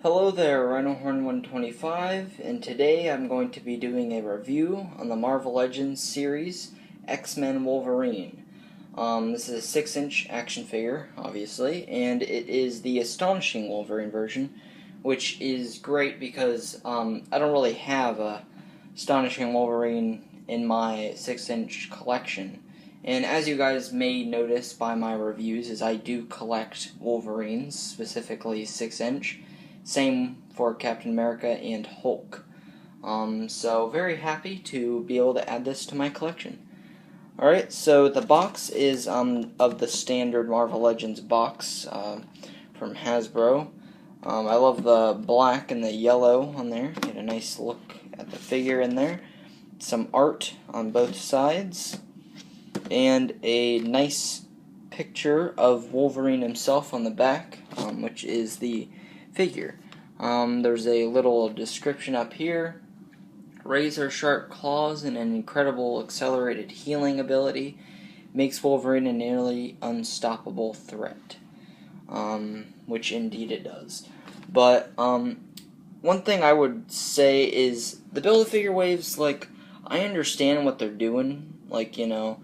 Hello there, Rhinohorn125, and today I'm going to be doing a review on the Marvel Legends series, X-Men Wolverine. This is a 6-inch action figure, obviously, and it is the Astonishing Wolverine version, which is great because I don't really have a Astonishing Wolverine in my 6-inch collection. And as you guys may notice by my reviews, is I do collect Wolverines, specifically 6-inch. Same for Captain America and Hulk. So very happy to be able to add this to my collection. Alright, so the box is of the standard Marvel Legends box from Hasbro. I love the black and the yellow on there. Get a nice look at the figure in there. Some art on both sides. And a nice picture of Wolverine himself on the back, which is the figure. There's a little description up here. Razor sharp claws and an incredible accelerated healing ability makes Wolverine a nearly unstoppable threat. Which indeed it does. But one thing I would say is the Build-A-Figure waves, like, I understand what they're doing, like, you know,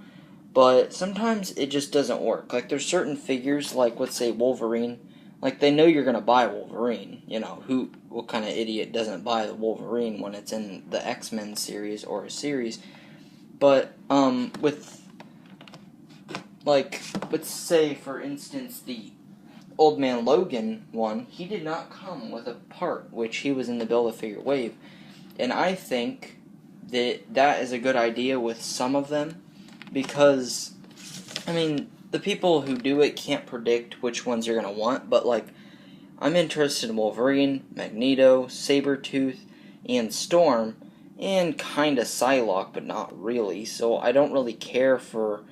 but sometimes it just doesn't work. Like, there's certain figures, like, let's say Wolverine. Like, they know you're going to buy Wolverine. You know, what kind of idiot doesn't buy the Wolverine when it's in the X-Men series or a series? But, with, like, let's say, for instance, the Old Man Logan one, he did not come with a part, which he was in the Build-A-Figure wave. And I think that is a good idea with some of them, because, I mean, the people who do it can't predict which ones you're going to want, but, like, I'm interested in Wolverine, Magneto, Sabretooth, and Storm, and kind of Psylocke, but not really, so I don't really care for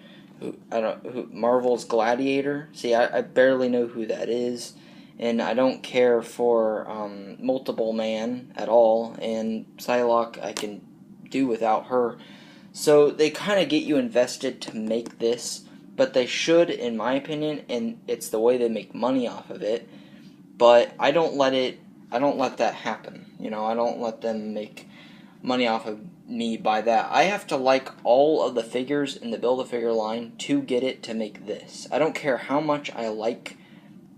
Marvel's Gladiator. See, I barely know who that is, and I don't care for Multiple Man at all, and Psylocke I can do without her. So they kind of get you invested to make this, but they should, in my opinion, and it's the way they make money off of it, but I don't let that happen. You know, I don't let them make money off of me by that. I have to like all of the figures in the Build-A-Figure line to get it to make this. I don't care how much I like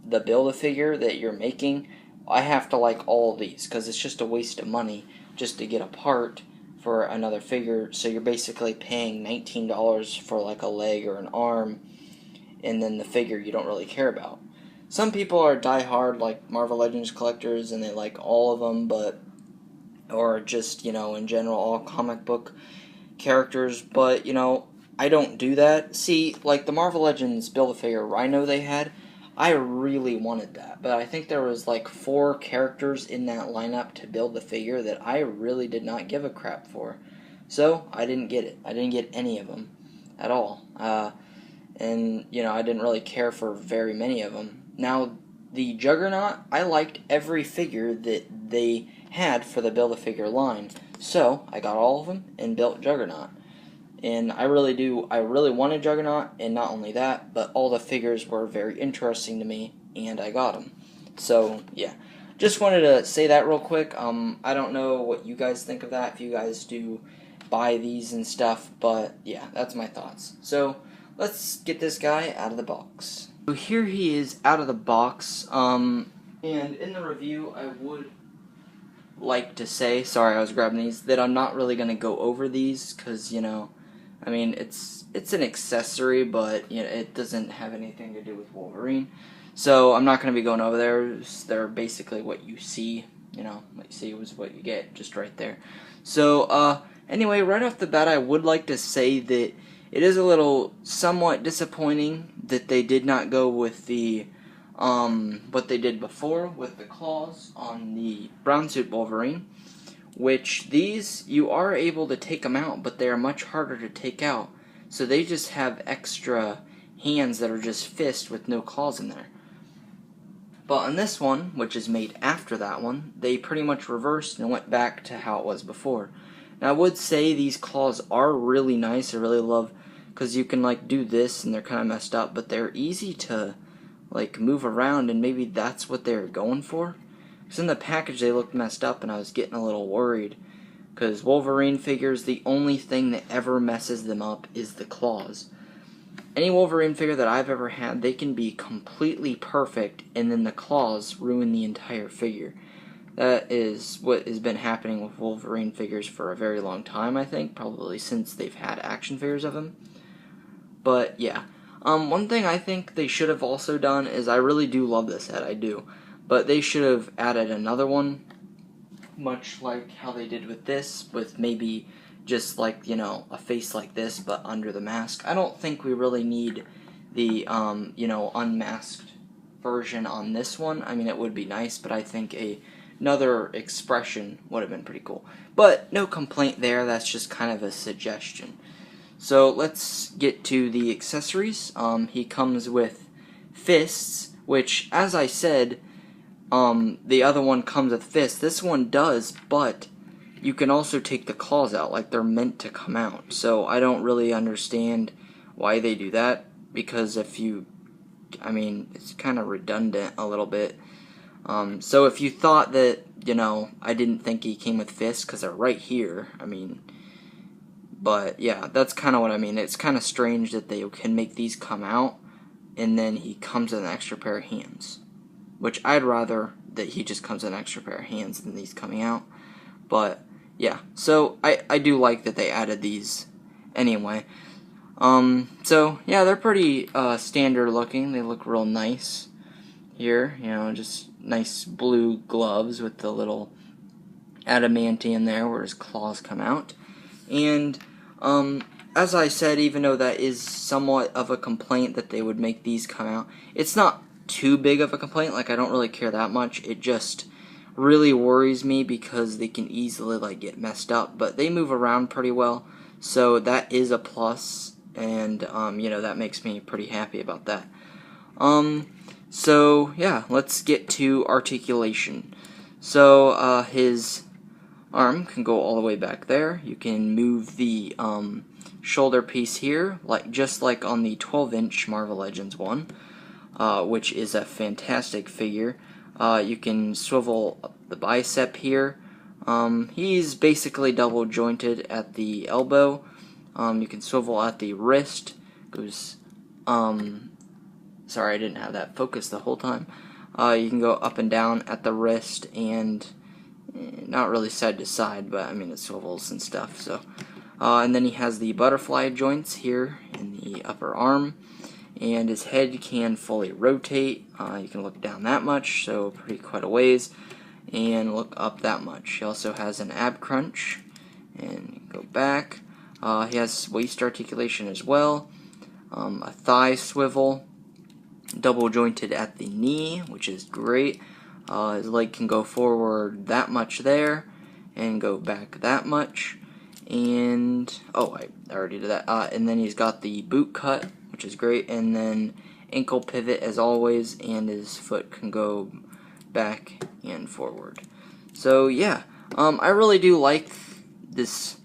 the Build-A-Figure that you're making, I have to like all of these, because it's just a waste of money just to get a part for another figure. So you're basically paying $19 for like a leg or an arm, and then the figure you don't really care about. Some people are die-hard like Marvel Legends collectors and they like all of them, or just, you know, in general all comic book characters, but, you know, I don't do that. See, like the Marvel Legends Build-A-Figure Rhino they had, I really wanted that, but I think there was like 4 characters in that lineup to build the figure that I really did not give a crap for. So, I didn't get it. I didn't get any of them at all. And, you know, I didn't really care for very many of them. Now, the Juggernaut, I liked every figure that they had for the Build-A-Figure line. So, I got all of them and built Juggernaut. And I really wanted Juggernaut, and not only that, but all the figures were very interesting to me, and I got them. So, yeah. Just wanted to say that real quick. I don't know what you guys think of that, if you guys do buy these and stuff, but yeah, that's my thoughts. So, let's get this guy out of the box. So here he is out of the box, and in the review, I would like to say, sorry I was grabbing these, that I'm not really going to go over these, because, you know, I mean, it's an accessory, but, you know, it doesn't have anything to do with Wolverine. So I'm not going to be going over there. They're basically what you see, you know, what you see was what you get, just right there. So, anyway, right off the bat, I would like to say that it is a little somewhat disappointing that they did not go with the, what they did before with the claws on the brown suit Wolverine. Which these, you are able to take them out, but they are much harder to take out. So they just have extra hands that are just fists with no claws in there. But on this one, which is made after that one, they pretty much reversed and went back to how it was before. Now I would say these claws are really nice. I really love, because you can like do this and they're kind of messed up, but they're easy to like move around, and maybe that's what they're going for. Because in the package they looked messed up, and I was getting a little worried. Because Wolverine figures, the only thing that ever messes them up is the claws. Any Wolverine figure that I've ever had, they can be completely perfect, and then the claws ruin the entire figure. That is what has been happening with Wolverine figures for a very long time, I think. Probably since they've had action figures of him. But, yeah. One thing I think they should have also done is, I really do love this head, I do. But they should have added another one, much like how they did with this, with maybe just like, you know, a face like this, but under the mask. I don't think we really need the, you know, unmasked version on this one. I mean, it would be nice, but I think another expression would have been pretty cool. But no complaint there, that's just kind of a suggestion. So let's get to the accessories. He comes with fists, which, as I said, the other one comes with fists. This one does, but you can also take the claws out, like they're meant to come out. So I don't really understand why they do that, because if you, I mean, it's kind of redundant a little bit. So if you thought that, you know, I didn't think he came with fists, because they're right here, I mean, but yeah, that's kind of what I mean. It's kind of strange that they can make these come out, and then he comes with an extra pair of hands. Which I'd rather that he just comes with an extra pair of hands than these coming out. But, yeah. So, I do like that they added these anyway. So, yeah, they're pretty standard looking. They look real nice here. You know, just nice blue gloves with the little adamantium there where his claws come out. And, as I said, even though that is somewhat of a complaint that they would make these come out, it's not too big of a complaint. Like, I don't really care that much. It just really worries me because they can easily, like, get messed up. But they move around pretty well, so that is a plus, and, you know, that makes me pretty happy about that. So, yeah, let's get to articulation. So, his arm can go all the way back there. You can move the, shoulder piece here, just like on the 12-inch Marvel Legends one. Which is a fantastic figure. You can swivel up the bicep here. He's basically double jointed at the elbow. You can swivel at the wrist. Goes, sorry, I didn't have that focused the whole time. You can go up and down at the wrist, and not really side to side, but I mean it swivels and stuff. So, and then he has the butterfly joints here in the upper arm. And his head can fully rotate. You can look down that much, so quite a ways, and look up that much. He also has an ab crunch, and go back. He has waist articulation as well, a thigh swivel, double jointed at the knee, which is great. His leg can go forward that much there, and go back that much. And, oh, I already did that. And then he's got the boot cut, which is great, and then ankle pivot as always, and his foot can go back and forward. So yeah, I really do like this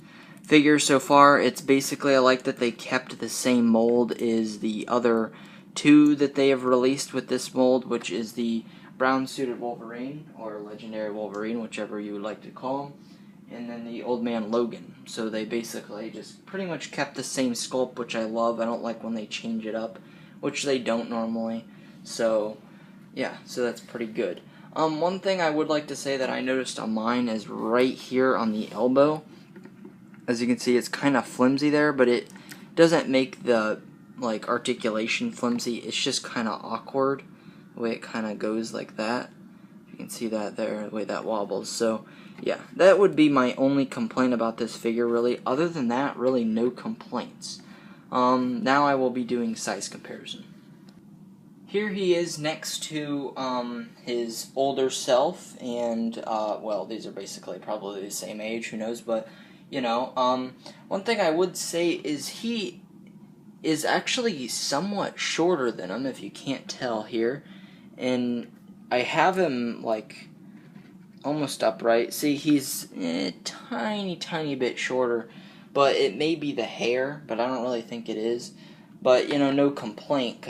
figure so far. It's basically, I like that they kept the same mold as the other two that they have released with this mold, which is the brown suited Wolverine, or legendary Wolverine, whichever you would like to call him, and then the Old Man Logan. So they basically just pretty much kept the same sculpt, which I love. I don't like when they change it up, which they don't normally. So, yeah, so that's pretty good. One thing I would like to say that I noticed on mine is right here on the elbow. As you can see, it's kind of flimsy there, but it doesn't make the, like, articulation flimsy. It's just kind of awkward, the way it kind of goes like that. You can see that there, the way that wobbles. So, yeah, that would be my only complaint about this figure, really. Other than that, really no complaints. Now I will be doing size comparison. Here he is next to his older self, and, well, these are basically probably the same age, who knows, but, you know, one thing I would say is he is actually somewhat shorter than him, if you can't tell here, and I have him, like, almost upright. See, he's a tiny bit shorter, but it may be the hair, but I don't really think it is. But, you know, no complaint,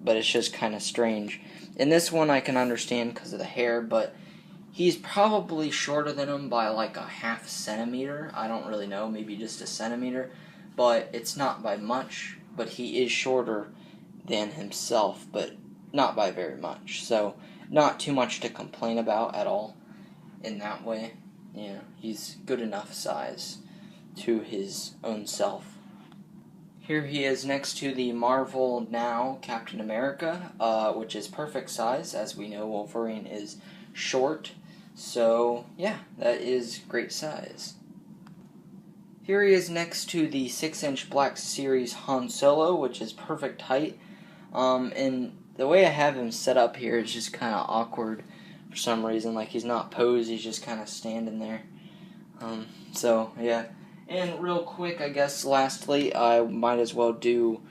but it's just kind of strange. In this one, I can understand because of the hair, but He's probably shorter than him by like a half centimeter. I don't really know, maybe just a centimeter. But it's not by much, but he is shorter than himself, but not by very much. So, not too much to complain about at all in that way. Yeah, he's good enough size to his own self. Here he is next to the Marvel Now Captain America, which is perfect size. As we know, Wolverine is short. So, yeah, that is great size. Here he is next to the 6-inch Black Series Han Solo, which is perfect height. And the way I have him set up here is just kind of awkward for some reason. Like, he's not posed, he's just kind of standing there. So, yeah. And real quick, I guess, lastly, I might as well do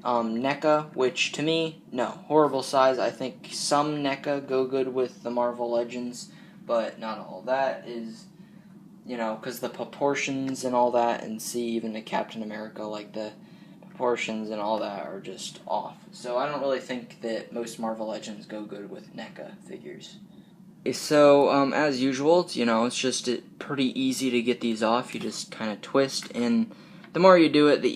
NECA, which, to me, no, horrible size. I think some NECA go good with the Marvel Legends, but not all. That is, you know, because the proportions and all that, and see, even the Captain America, like, the proportions and all that are just off. So I don't really think that most Marvel Legends go good with NECA figures. So, as usual, it's just pretty easy to get these off. You just kind of twist, and the more you do it, the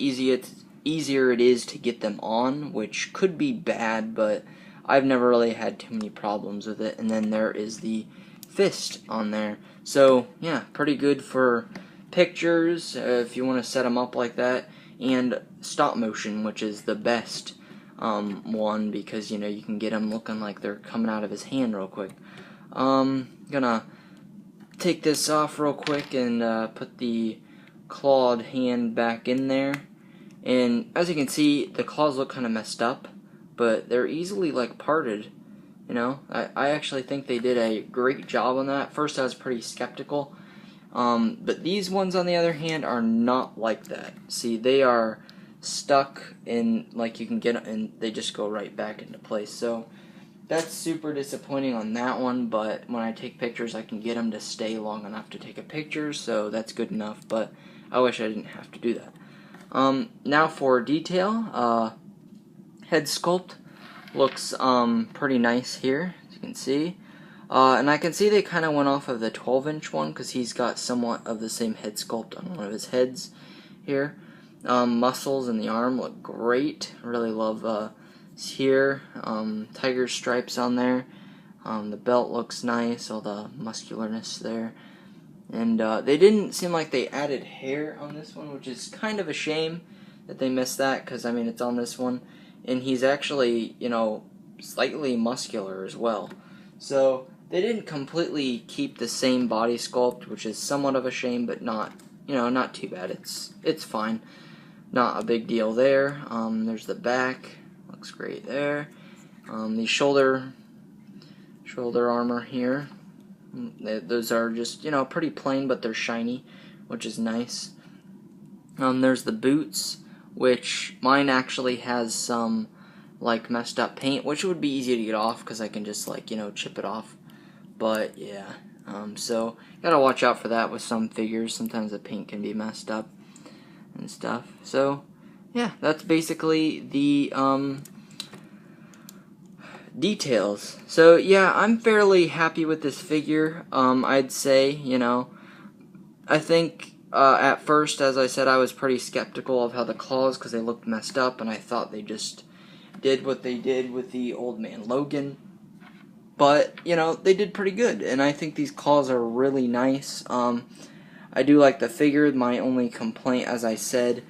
easier it is to get them on, which could be bad, but I've never really had too many problems with it. And then there is the fist on there. So, yeah, pretty good for pictures, if you want to set them up like that, and stop motion, which is the best one, because, you can get them looking like they're coming out of his hand real quick. Gonna take this off real quick and put the clawed hand back in there. And as you can see, the claws look kind of messed up, but they're easily like parted. I actually think they did a great job on that. First I was pretty skeptical, but these ones on the other hand are not like that. See, they are stuck in, like, you can get them and they just go right back into place. So that's super disappointing on that one, but when I take pictures I can get them to stay long enough to take a picture, so that's good enough, but I wish I didn't have to do that. Now for detail, head sculpt looks pretty nice here, as you can see. And I can see they kind of went off of the 12-inch one, because he's got somewhat of the same head sculpt on one of his heads here. Muscles in the arm look great. Really love here. Tiger stripes on there. The belt looks nice, all the muscularness there. And they didn't seem like they added hair on this one, which is kind of a shame that they missed that, because, I mean, it's on this one. And he's actually, slightly muscular as well. So they didn't completely keep the same body sculpt, which is somewhat of a shame, but not, not too bad. It's fine. Not a big deal there. There's the back. Looks great there. The shoulder armor here. Those are just, pretty plain, but they're shiny, which is nice. There's the boots, which mine actually has some, like, messed up paint, which would be easy to get off, because I can just, like, chip it off. But, yeah. So, gotta watch out for that with some figures. Sometimes the paint can be messed up and stuff. So, yeah, that's basically the, details. So, yeah, I'm fairly happy with this figure. I'd say, I think at first, as I said, I was pretty skeptical of how the claws, because they looked messed up, and I thought they just did what they did with the Old Man Logan. But, they did pretty good, and I think these claws are really nice. I do like the figure. My only complaint, as I said,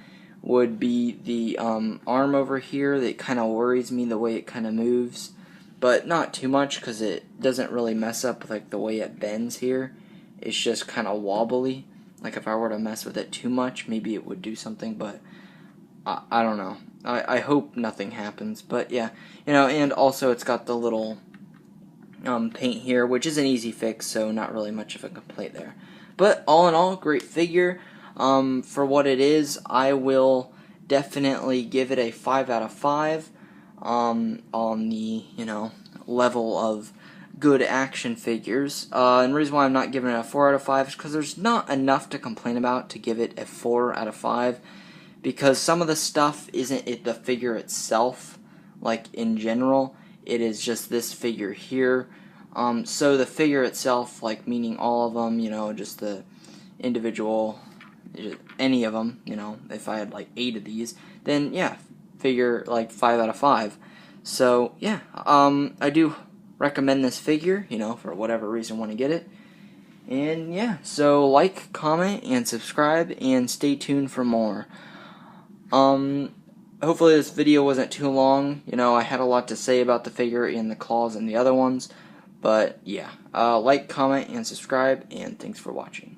would be the arm over here. That kind of worries me, the way it kind of moves. But not too much, because it doesn't really mess up like the way it bends here. It's just kind of wobbly. Like, if I were to mess with it too much, maybe it would do something, but I don't know. I hope nothing happens, but yeah. And also it's got the little paint here, which is an easy fix, so not really much of a complaint there. But all in all, great figure. For what it is, I will definitely give it a 5 out of 5 on the, level of good action figures. And the reason why I'm not giving it a 4 out of 5 is because there's not enough to complain about to give it a 4 out of 5. Because some of the stuff isn't the figure itself, like in general. It is just this figure here. So the figure itself, like meaning all of them, you know, just the individual, any of them, you know, if I had like 8 of these, then yeah, figure like 5 out of 5. So yeah, I do recommend this figure, you know, for whatever reason want to get it. And yeah, so like, comment, and subscribe, and stay tuned for more. Hopefully this video wasn't too long. You know, I had a lot to say about the figure and the claws and the other ones. But yeah, like, comment, and subscribe, and thanks for watching.